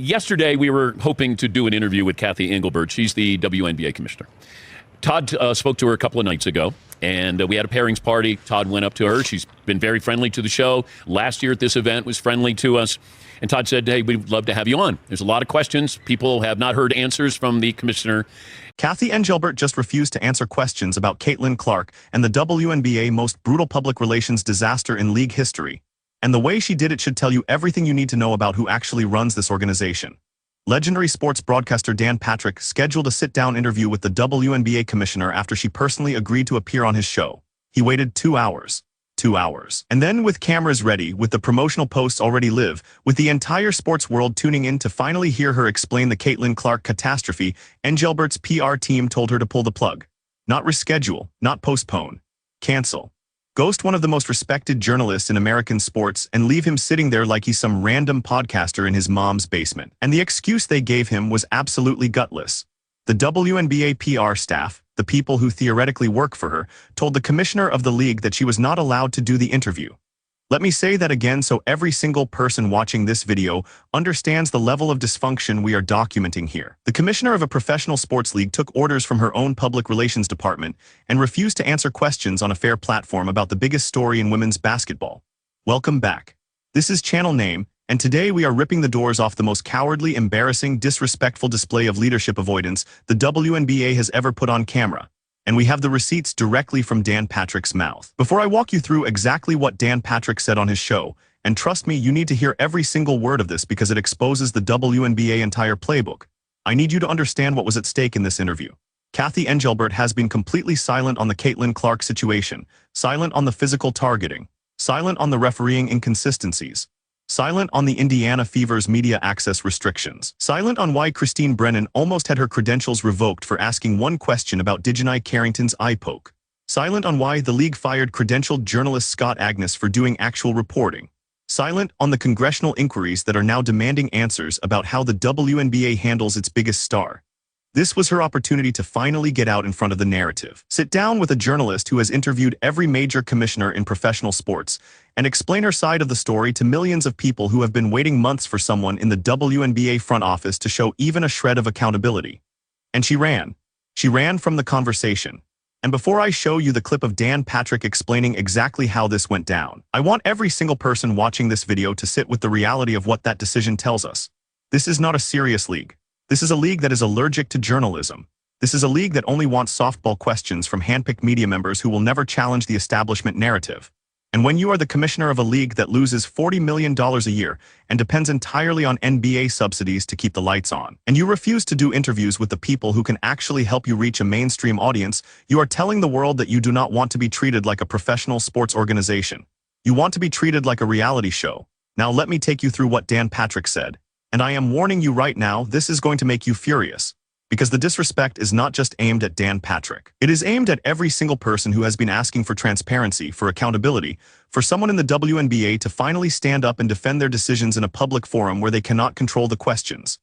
Yesterday, we were hoping to do an interview with Cathy Engelbert. She's the WNBA Commissioner. Todd spoke to her a couple of nights ago, and we had a pairings party. Todd went up to her. She's been very friendly to the show. Last year at this event was friendly to us. And Todd said, hey, we'd love to have you on. There's a lot of questions. People have not heard answers from the commissioner. Cathy Engelbert just refused to answer questions about Caitlin Clark and the WNBA most brutal public relations disaster in league history. And the way she did it should tell you everything you need to know about who actually runs this organization. Legendary sports broadcaster Dan Patrick scheduled a sit-down interview with the WNBA commissioner after she personally agreed to appear on his show. He waited 2 hours. 2 hours. And then with cameras ready, with the promotional posts already live, with the entire sports world tuning in to finally hear her explain the Caitlin Clark catastrophe, Engelbert's PR team told her to pull the plug. Not reschedule, not postpone. Cancel. Ghost one of the most respected journalists in American sports and leave him sitting there like he's some random podcaster in his mom's basement. And the excuse they gave him was absolutely gutless. The WNBA PR staff, the people who theoretically work for her, told the commissioner of the league that she was not allowed to do the interview. Let me say that again so every single person watching this video understands the level of dysfunction we are documenting here. The commissioner of a professional sports league took orders from her own public relations department and refused to answer questions on a fair platform about the biggest story in women's basketball. Welcome back. This is Channel Name, and today we are ripping the doors off the most cowardly, embarrassing, disrespectful display of leadership avoidance the WNBA has ever put on camera. And we have the receipts directly from Dan Patrick's mouth. Before I walk you through exactly what Dan Patrick said on his show, and trust me, you need to hear every single word of this because it exposes the WNBA entire playbook, I need you to understand what was at stake in this interview. Cathy Engelbert has been completely silent on the Caitlin Clark situation, silent on the physical targeting, silent on the refereeing inconsistencies, silent on the Indiana Fever's media access restrictions, silent on why Christine Brennan almost had her credentials revoked for asking one question about Dijonai Carrington's eye poke, silent on why the league fired credentialed journalist Scott Agnes for doing actual reporting, silent on the congressional inquiries that are now demanding answers about how the WNBA handles its biggest star. This was her opportunity to finally get out in front of the narrative. Sit down with a journalist who has interviewed every major commissioner in professional sports and explain her side of the story to millions of people who have been waiting months for someone in the WNBA front office to show even a shred of accountability. And she ran. She ran from the conversation. And before I show you the clip of Dan Patrick explaining exactly how this went down, I want every single person watching this video to sit with the reality of what that decision tells us. This is not a serious league. This is a league that is allergic to journalism. This is a league that only wants softball questions from handpicked media members who will never challenge the establishment narrative. And when you are the commissioner of a league that loses $40 million a year and depends entirely on NBA subsidies to keep the lights on, and you refuse to do interviews with the people who can actually help you reach a mainstream audience, you are telling the world that you do not want to be treated like a professional sports organization. You want to be treated like a reality show. Now let me take you through what Dan Patrick said. And I am warning you right now, this is going to make you furious. Because the disrespect is not just aimed at Dan Patrick. It is aimed at every single person who has been asking for transparency, for accountability, for someone in the WNBA to finally stand up and defend their decisions in a public forum where they cannot control the questions.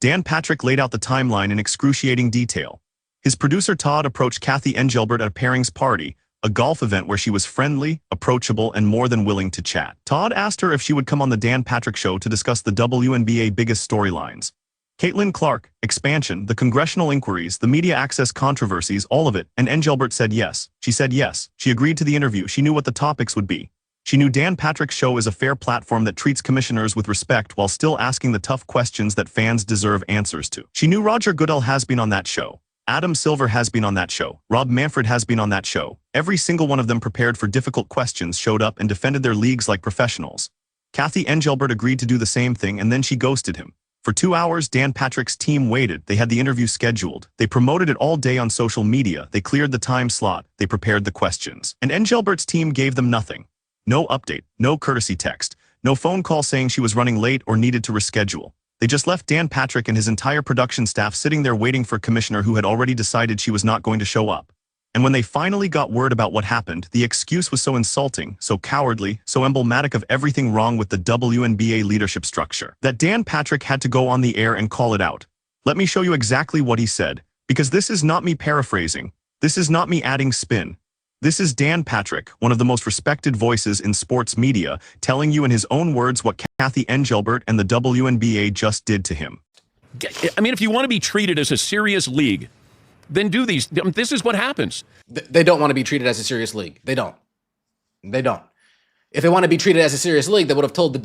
Dan Patrick laid out the timeline in excruciating detail. His producer Todd approached Cathy Engelbert at a pairings party, a golf event where she was friendly, approachable, and more than willing to chat. Todd asked her if she would come on the Dan Patrick Show to discuss the WNBA biggest storylines. Caitlin Clark, expansion, the congressional inquiries, the media access controversies, all of it, and Engelbert said yes. She said yes. She agreed to the interview. She knew what the topics would be. She knew Dan Patrick's show is a fair platform that treats commissioners with respect while still asking the tough questions that fans deserve answers to. She knew Roger Goodell has been on that show. Adam Silver has been on that show. Rob Manfred has been on that show. Every single one of them prepared for difficult questions showed up and defended their leagues like professionals. Cathy Engelbert agreed to do the same thing and then she ghosted him. For 2 hours, Dan Patrick's team waited. They had the interview scheduled. They promoted it all day on social media. They cleared the time slot. They prepared the questions. And Engelbert's team gave them nothing. No update, no courtesy text, no phone call saying she was running late or needed to reschedule. They just left Dan Patrick and his entire production staff sitting there waiting for a commissioner who had already decided she was not going to show up. And when they finally got word about what happened, the excuse was so insulting, so cowardly, so emblematic of everything wrong with the WNBA leadership structure, that Dan Patrick had to go on the air and call it out. Let me show you exactly what he said, because this is not me paraphrasing. This is not me adding spin. This is Dan Patrick, one of the most respected voices in sports media, telling you in his own words what Cathy Engelbert and the WNBA just did to him. I mean, if you want to be treated as a serious league, then do these. This is what happens. They don't want to be treated as a serious league. They don't. They don't. If they want to be treated as a serious league, they would have told the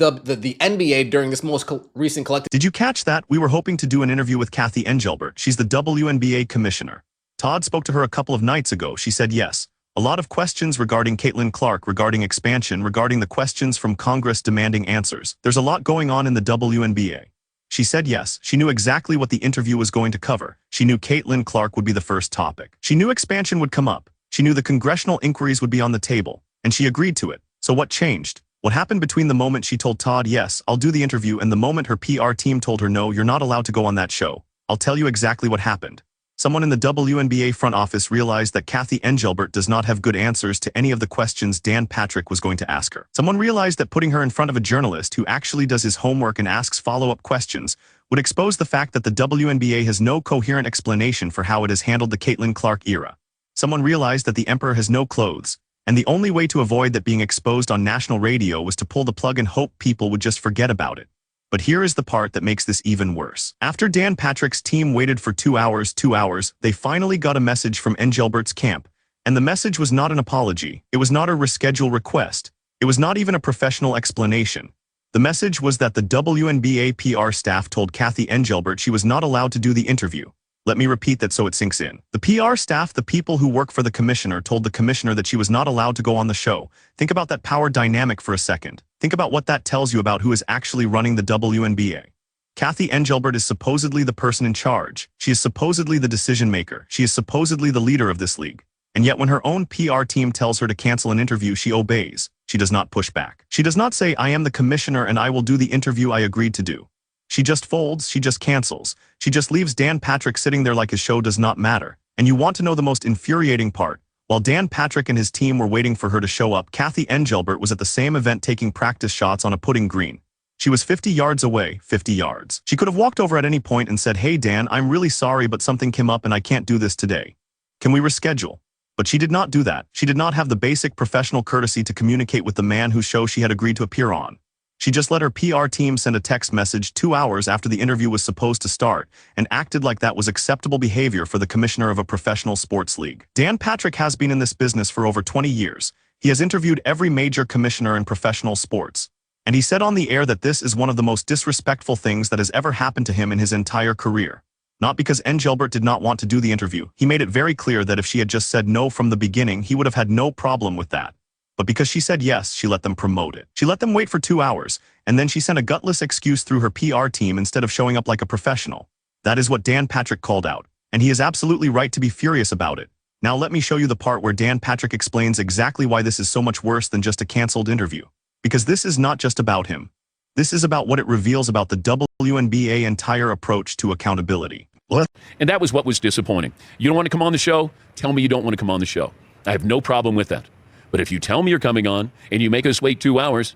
NBA during this most recent collective. Did you catch that? We were hoping to do an interview with Cathy Engelbert. She's the WNBA commissioner. Todd spoke to her a couple of nights ago. She said yes. A lot of questions regarding Caitlin Clark, regarding expansion, regarding the questions from Congress demanding answers. There's a lot going on in the WNBA. She said yes. She knew exactly what the interview was going to cover. She knew Caitlin Clark would be the first topic. She knew expansion would come up. She knew the congressional inquiries would be on the table, and she agreed to it. So what changed? What happened between the moment she told Todd, yes, I'll do the interview, and the moment her PR team told her, no, you're not allowed to go on that show? I'll tell you exactly what happened. Someone in the WNBA front office realized that Cathy Engelbert does not have good answers to any of the questions Dan Patrick was going to ask her. Someone realized that putting her in front of a journalist who actually does his homework and asks follow-up questions would expose the fact that the WNBA has no coherent explanation for how it has handled the Caitlin Clark era. Someone realized that the emperor has no clothes, and the only way to avoid that being exposed on national radio was to pull the plug and hope people would just forget about it. But here is the part that makes this even worse. After Dan Patrick's team waited for 2 hours, they finally got a message from Engelbert's camp. And the message was not an apology. It was not a reschedule request. It was not even a professional explanation. The message was that the WNBA PR staff told Cathy Engelbert she was not allowed to do the interview. Let me repeat that so it sinks in. The PR staff, the people who work for the commissioner, told the commissioner that she was not allowed to go on the show. Think about that power dynamic for a second. Think about what that tells you about who is actually running the WNBA. Cathy Engelbert is supposedly the person in charge. She is supposedly the decision maker. She is supposedly the leader of this league. And yet when her own PR team tells her to cancel an interview, she obeys. She does not push back. She does not say, I am the commissioner and I will do the interview I agreed to do. She just folds, she just cancels. She just leaves Dan Patrick sitting there like his show does not matter. And you want to know the most infuriating part? While Dan Patrick and his team were waiting for her to show up, Cathy Engelbert was at the same event taking practice shots on a putting green. She was 50 yards away, 50 yards. She could have walked over at any point and said, hey Dan, I'm really sorry but something came up and I can't do this today. Can we reschedule? But she did not do that. She did not have the basic professional courtesy to communicate with the man whose show she had agreed to appear on. She just let her PR team send a text message 2 hours after the interview was supposed to start and acted like that was acceptable behavior for the commissioner of a professional sports league. Dan Patrick has been in this business for over 20 years. He has interviewed every major commissioner in professional sports. And he said on the air that this is one of the most disrespectful things that has ever happened to him in his entire career. Not because Engelbert did not want to do the interview. He made it very clear that if she had just said no from the beginning, he would have had no problem with that. But because she said yes, she let them promote it. She let them wait for 2 hours, and then she sent a gutless excuse through her PR team instead of showing up like a professional. That is what Dan Patrick called out, and he is absolutely right to be furious about it. Now let me show you the part where Dan Patrick explains exactly why this is so much worse than just a canceled interview. Because this is not just about him. This is about what it reveals about the WNBA entire approach to accountability. And that was what was disappointing. You don't want to come on the show? Tell me you don't want to come on the show. I have no problem with that. But if you tell me you're coming on and you make us wait 2 hours,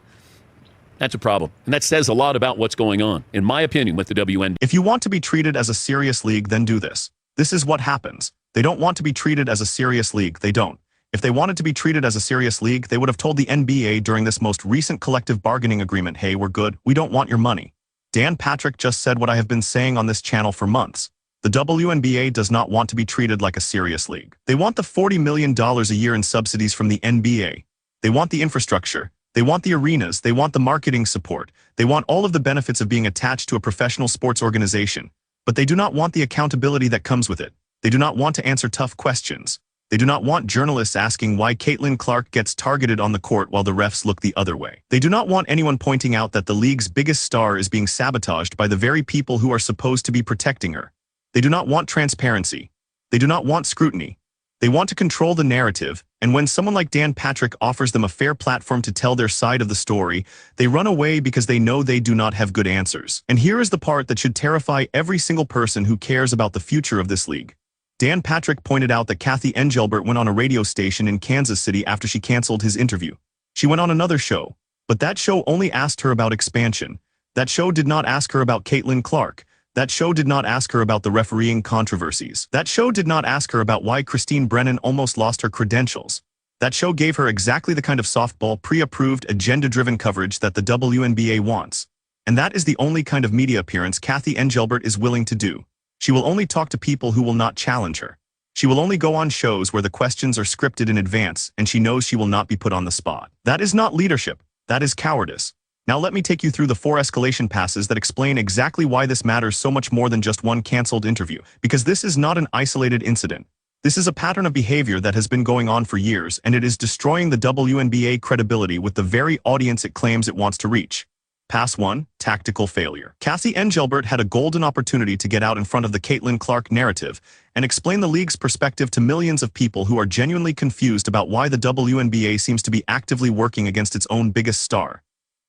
that's a problem. And that says a lot about what's going on, in my opinion, with the WNBA. If you want to be treated as a serious league, then do this. This is what happens. They don't want to be treated as a serious league. They don't. If they wanted to be treated as a serious league, they would have told the NBA during this most recent collective bargaining agreement, hey, we're good. We don't want your money. Dan Patrick just said what I have been saying on this channel for months. The WNBA does not want to be treated like a serious league. They want the $40 million a year in subsidies from the NBA. They want the infrastructure. They want the arenas. They want the marketing support. They want all of the benefits of being attached to a professional sports organization. But they do not want the accountability that comes with it. They do not want to answer tough questions. They do not want journalists asking why Caitlin Clark gets targeted on the court while the refs look the other way. They do not want anyone pointing out that the league's biggest star is being sabotaged by the very people who are supposed to be protecting her. They do not want transparency. They do not want scrutiny. They want to control the narrative, and when someone like Dan Patrick offers them a fair platform to tell their side of the story, they run away because they know they do not have good answers. And here is the part that should terrify every single person who cares about the future of this league. Dan Patrick pointed out that Cathy Engelbert went on a radio station in Kansas City after she canceled his interview. She went on another show, but that show only asked her about expansion. That show did not ask her about Caitlin Clark. That show did not ask her about the refereeing controversies. That show did not ask her about why Christine Brennan almost lost her credentials. That show gave her exactly the kind of softball, pre-approved, agenda-driven coverage that the WNBA wants. And that is the only kind of media appearance Cathy Engelbert is willing to do. She will only talk to people who will not challenge her. She will only go on shows where the questions are scripted in advance and she knows she will not be put on the spot. That is not leadership. That is cowardice. Now let me take you through the 4 escalation passes that explain exactly why this matters so much more than just one cancelled interview, because this is not an isolated incident. This is a pattern of behavior that has been going on for years, and it is destroying the WNBA credibility with the very audience it claims it wants to reach. Pass 1, tactical failure. Cathy Engelbert had a golden opportunity to get out in front of the Caitlin Clark narrative and explain the league's perspective to millions of people who are genuinely confused about why the WNBA seems to be actively working against its own biggest star.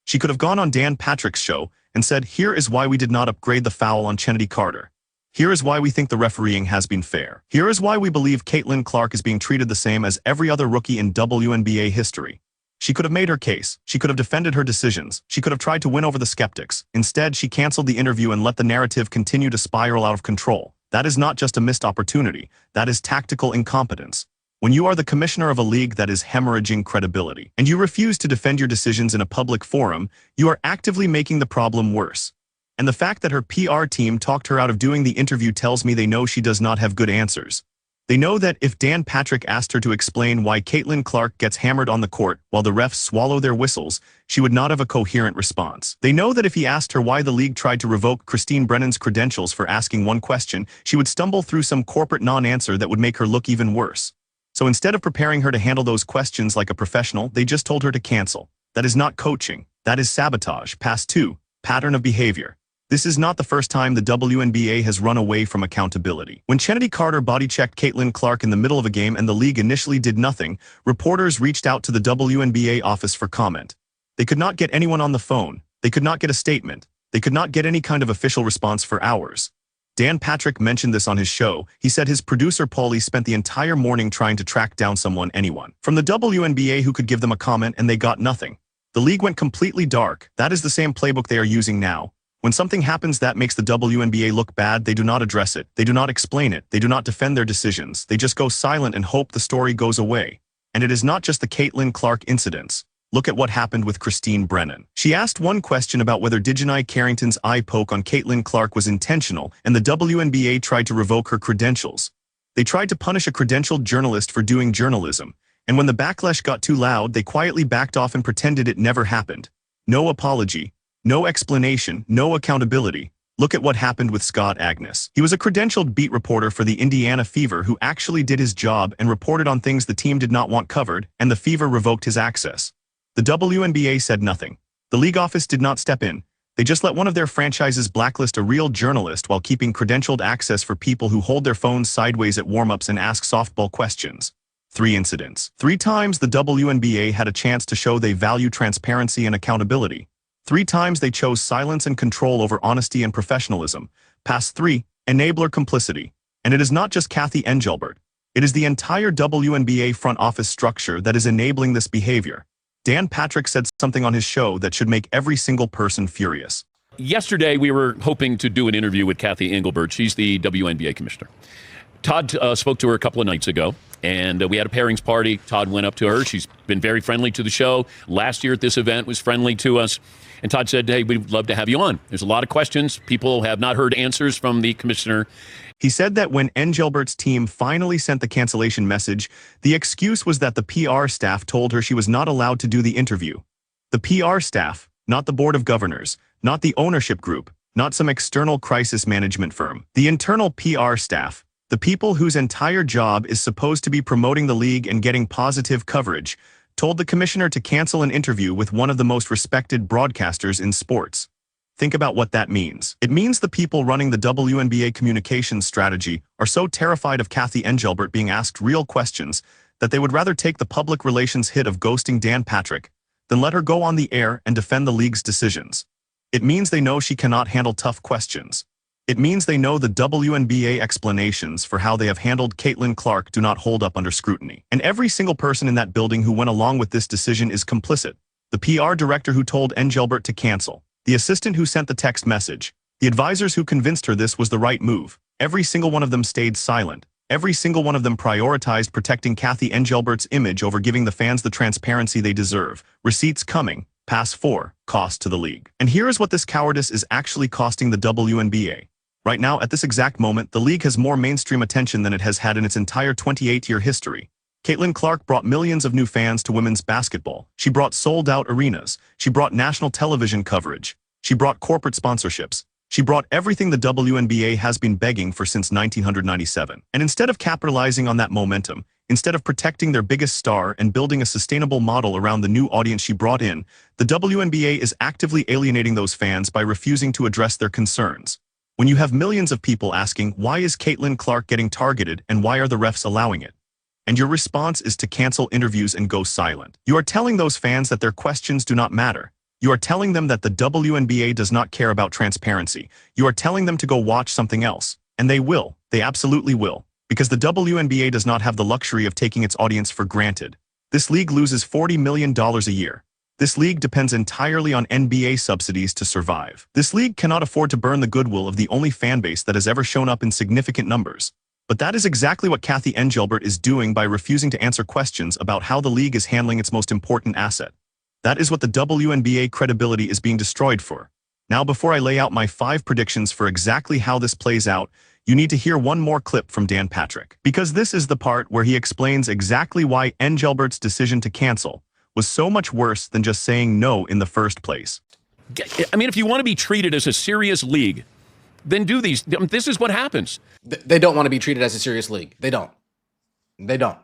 She could have gone on Dan Patrick's show and said, "Here is why we did not upgrade the foul on Chennedy Carter. Here is why we think the refereeing has been fair. Here is why we believe Caitlin Clark is being treated the same as every other rookie in WNBA history." She could have made her case. She could have defended her decisions. She could have tried to win over the skeptics. Instead, she canceled the interview and let the narrative continue to spiral out of control. That is not just a missed opportunity. That is tactical incompetence. When you are the commissioner of a league that is hemorrhaging credibility, and you refuse to defend your decisions in a public forum, you are actively making the problem worse. And the fact that her PR team talked her out of doing the interview tells me they know she does not have good answers. They know that if Dan Patrick asked her to explain why Caitlin Clark gets hammered on the court while the refs swallow their whistles, she would not have a coherent response. They know that if he asked her why the league tried to revoke Christine Brennan's credentials for asking one question, she would stumble through some corporate non-answer that would make her look even worse. So instead of preparing her to handle those questions like a professional, they just told her to cancel. That is not coaching. That is sabotage. Pass 2, pattern of behavior. This is not the first time the WNBA has run away from accountability. When Chennedy Carter body-checked Caitlin Clark in the middle of a game and the league initially did nothing, reporters reached out to the WNBA office for comment. They could not get anyone on the phone. They could not get a statement. They could not get any kind of official response for hours. Dan Patrick mentioned this on his show. He said his producer Paulie spent the entire morning trying to track down anyone from the WNBA who could give them a comment, and they got nothing. The league went completely dark. That is the same playbook they are using now. When something happens that makes the WNBA look bad, they do not address it. They do not explain it. They do not defend their decisions. They just go silent and hope the story goes away. And it is not just the Caitlin Clark incidents. Look at what happened with Christine Brennan. She asked one question about whether Dejanai Carrington's eye poke on Caitlin Clark was intentional, and the WNBA tried to revoke her credentials. They tried to punish a credentialed journalist for doing journalism, and when the backlash got too loud, they quietly backed off and pretended it never happened. No apology, no explanation, no accountability. Look at what happened with Scott Agnes. He was a credentialed beat reporter for the Indiana Fever who actually did his job and reported on things the team did not want covered, and the Fever revoked his access. The WNBA said nothing. The league office did not step in. They just let one of their franchises blacklist a real journalist while keeping credentialed access for people who hold their phones sideways at warm-ups and ask softball questions. 3 incidents. 3 times the WNBA had a chance to show they value transparency and accountability. 3 times they chose silence and control over honesty and professionalism. Pass 3, enabler complicity. And it is not just Cathy Engelbert. It is the entire WNBA front office structure that is enabling this behavior. Dan Patrick said something on his show that should make every single person furious. Yesterday, we were hoping to do an interview with Cathy Engelbert. She's the WNBA Commissioner. Todd spoke to her a couple of nights ago, and we had a pairings party. Todd went up to her. She's been very friendly to the show. Last year at this event was friendly to us. And Todd said, "Hey, we'd love to have you on. There's a lot of questions. People have not heard answers from the commissioner." He said that when Engelbert's team finally sent the cancellation message, the excuse was that the PR staff told her she was not allowed to do the interview. The PR staff, not the board of governors, not the ownership group, not some external crisis management firm. The internal PR staff, the people whose entire job is supposed to be promoting the league and getting positive coverage, told the commissioner to cancel an interview with one of the most respected broadcasters in sports. Think about what that means. It means the people running the WNBA communications strategy are so terrified of Cathy Engelbert being asked real questions that they would rather take the public relations hit of ghosting Dan Patrick than let her go on the air and defend the league's decisions. It means they know she cannot handle tough questions. It means they know the WNBA explanations for how they have handled Caitlin Clark do not hold up under scrutiny. And every single person in that building who went along with this decision is complicit. The PR director who told Engelbert to cancel, the assistant who sent the text message, the advisors who convinced her this was the right move. Every single one of them stayed silent. every single one of them prioritized protecting Cathy Engelbert's image over giving the fans the transparency they deserve. Receipts coming. Pass 4. Cost to the league. And here is what this cowardice is actually costing the WNBA. Right now, at this exact moment, the league has more mainstream attention than it has had in its entire 28-year history. Caitlin Clark brought millions of new fans to women's basketball. She brought sold-out arenas. She brought national television coverage. She brought corporate sponsorships. She brought everything the WNBA has been begging for since 1997. And instead of capitalizing on that momentum, instead of protecting their biggest star and building a sustainable model around the new audience she brought in, the WNBA is actively alienating those fans by refusing to address their concerns. When you have millions of people asking, why is Caitlin Clark getting targeted and why are the refs allowing it? And your response is to cancel interviews and go silent. You are telling those fans that their questions do not matter. You are telling them that the WNBA does not care about transparency. You are telling them to go watch something else. And they will. They absolutely will. Because the WNBA does not have the luxury of taking its audience for granted. This league loses $40 million a year. This league depends entirely on NBA subsidies to survive. This league cannot afford to burn the goodwill of the only fan base that has ever shown up in significant numbers. But that is exactly what Cathy Engelbert is doing by refusing to answer questions about how the league is handling its most important asset. That is what the WNBA credibility is being destroyed for. Now, before I lay out my 5 predictions for exactly how this plays out, you need to hear one more clip from Dan Patrick. Because this is the part where he explains exactly why Engelbert's decision to cancel was so much worse than just saying no in the first place. I mean, if you want to be treated as a serious league, then do these. This is what happens. They don't want to be treated as a serious league. They don't. They don't.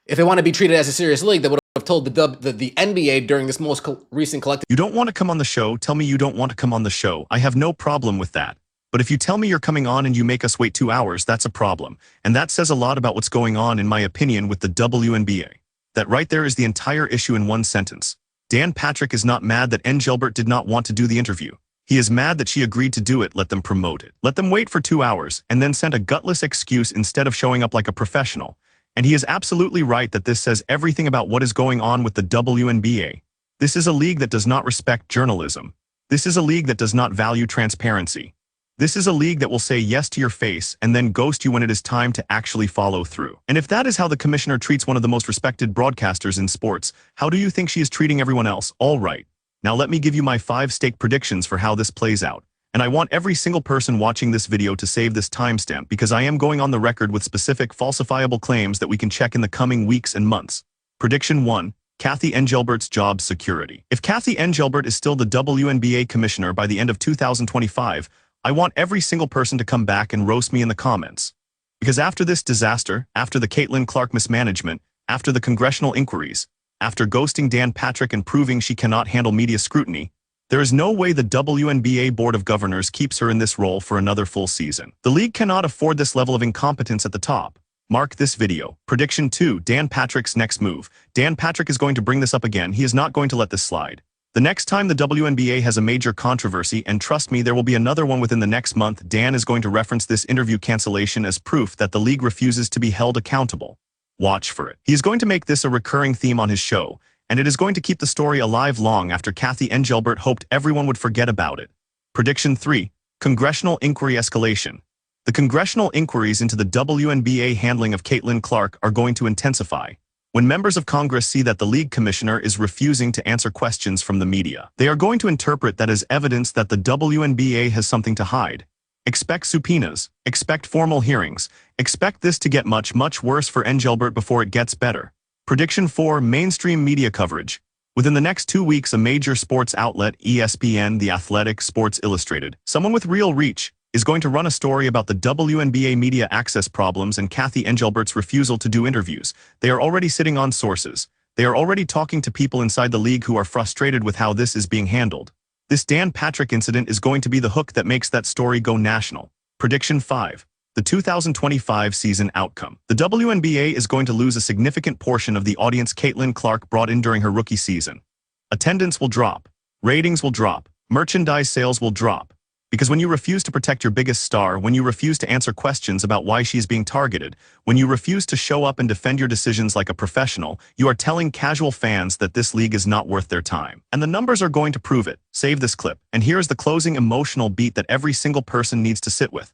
If they want to be treated as a serious league, they would have told the NBA during this most recent collective. You don't want to come on the show, tell me you don't want to come on the show. I have no problem with that. But if you tell me you're coming on and you make us wait 2 hours, that's a problem. And that says a lot about what's going on, in my opinion, with the WNBA. That right there is the entire issue in one sentence. Dan Patrick is not mad that Engelbert did not want to do the interview. He is mad that she agreed to do it. Let them promote it. Let them wait for 2 hours and then send a gutless excuse instead of showing up like a professional. And he is absolutely right that this says everything about what is going on with the WNBA. This is a league that does not respect journalism. This is a league that does not value transparency. This is a league that will say yes to your face and then ghost you when it is time to actually follow through. And if that is how the commissioner treats one of the most respected broadcasters in sports, how do you think she is treating everyone else? All right. Now let me give you my 5 stake predictions for how this plays out. And I want every single person watching this video to save this timestamp because I am going on the record with specific falsifiable claims that we can check in the coming weeks and months. Prediction 1. Cathy Engelbert's job security. If Cathy Engelbert is still the WNBA commissioner by the end of 2025, I want every single person to come back and roast me in the comments. Because after this disaster, after the Caitlin Clark mismanagement, after the congressional inquiries, after ghosting Dan Patrick and proving she cannot handle media scrutiny, there is no way the WNBA Board of Governors keeps her in this role for another full season. The league cannot afford this level of incompetence at the top. Mark this video. Prediction 2. Dan Patrick's next move. Dan Patrick is going to bring this up again. He is not going to let this slide. The next time the WNBA has a major controversy, and trust me, there will be another one within the next month, Dan is going to reference this interview cancellation as proof that the league refuses to be held accountable. Watch for it. He is going to make this a recurring theme on his show, and it is going to keep the story alive long after Cathy Engelbert hoped everyone would forget about it. Prediction 3. Congressional inquiry escalation. The congressional inquiries into the WNBA handling of Caitlin Clark are going to intensify. When members of Congress see that the league commissioner is refusing to answer questions from the media, they are going to interpret that as evidence that the WNBA has something to hide. Expect subpoenas. Expect formal hearings. Expect this to get much, much worse for Engelbert before it gets better. Prediction 4. Mainstream media coverage. Within the next 2 weeks, a major sports outlet, ESPN, The Athletic, Sports Illustrated, someone with real reach, is going to run a story about the WNBA media access problems and Cathy Engelbert's refusal to do interviews. They are already sitting on sources. They are already talking to people inside the league who are frustrated with how this is being handled. This Dan Patrick incident is going to be the hook that makes that story go national. Prediction 5. The 2025 season outcome. The WNBA is going to lose a significant portion of the audience Caitlin Clark brought in during her rookie season. Attendance will drop. Ratings will drop. Merchandise sales will drop. Because when you refuse to protect your biggest star, when you refuse to answer questions about why she is being targeted, when you refuse to show up and defend your decisions like a professional, you are telling casual fans that this league is not worth their time. And the numbers are going to prove it. Save this clip. And here is the closing emotional beat that every single person needs to sit with.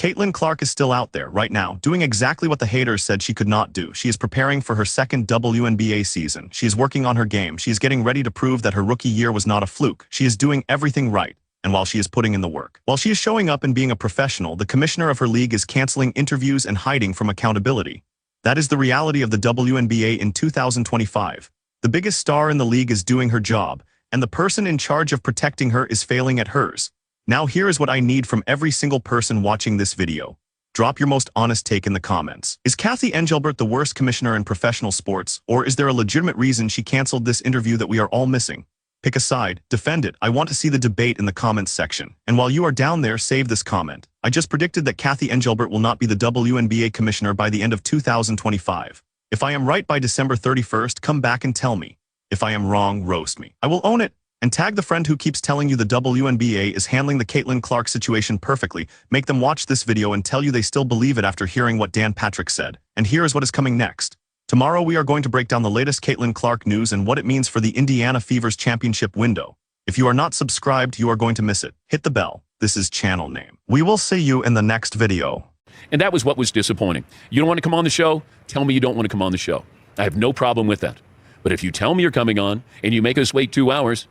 Caitlin Clark is still out there right now, doing exactly what the haters said she could not do. She is preparing for her second WNBA season. She is working on her game. She is getting ready to prove that her rookie year was not a fluke. She is doing everything right. And while she is putting in the work, while she is showing up and being a professional, the commissioner of her league is canceling interviews and hiding from accountability. That is the reality of the WNBA in 2025. The biggest star in the league is doing her job, and the person in charge of protecting her is failing at hers. Now here is what I need from every single person watching this video. Drop your most honest take in the comments. Is Cathy Engelbert the worst commissioner in professional sports, or is there a legitimate reason she canceled this interview that we are all missing? Pick a side, defend it. I want to see the debate in the comments section. And while you are down there, save this comment. I just predicted that Cathy Engelbert will not be the WNBA commissioner by the end of 2025. If I am right by December 31st, come back and tell me. If I am wrong, roast me. I will own it. And tag the friend who keeps telling you the WNBA is handling the Caitlin Clark situation perfectly. Make them watch this video and tell you they still believe it after hearing what Dan Patrick said. And here is what is coming next. Tomorrow we are going to break down the latest Caitlin Clark news and what it means for the Indiana Fever's championship window. If you are not subscribed, you are going to miss it. Hit the bell. This is channel name. We will see you in the next video. And that was what was disappointing. You don't want to come on the show? Tell me you don't want to come on the show. I have no problem with that. But if you tell me you're coming on and you make us wait 2 hours,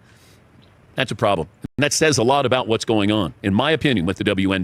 that's a problem. And that says a lot about what's going on, in my opinion, with the WNBA.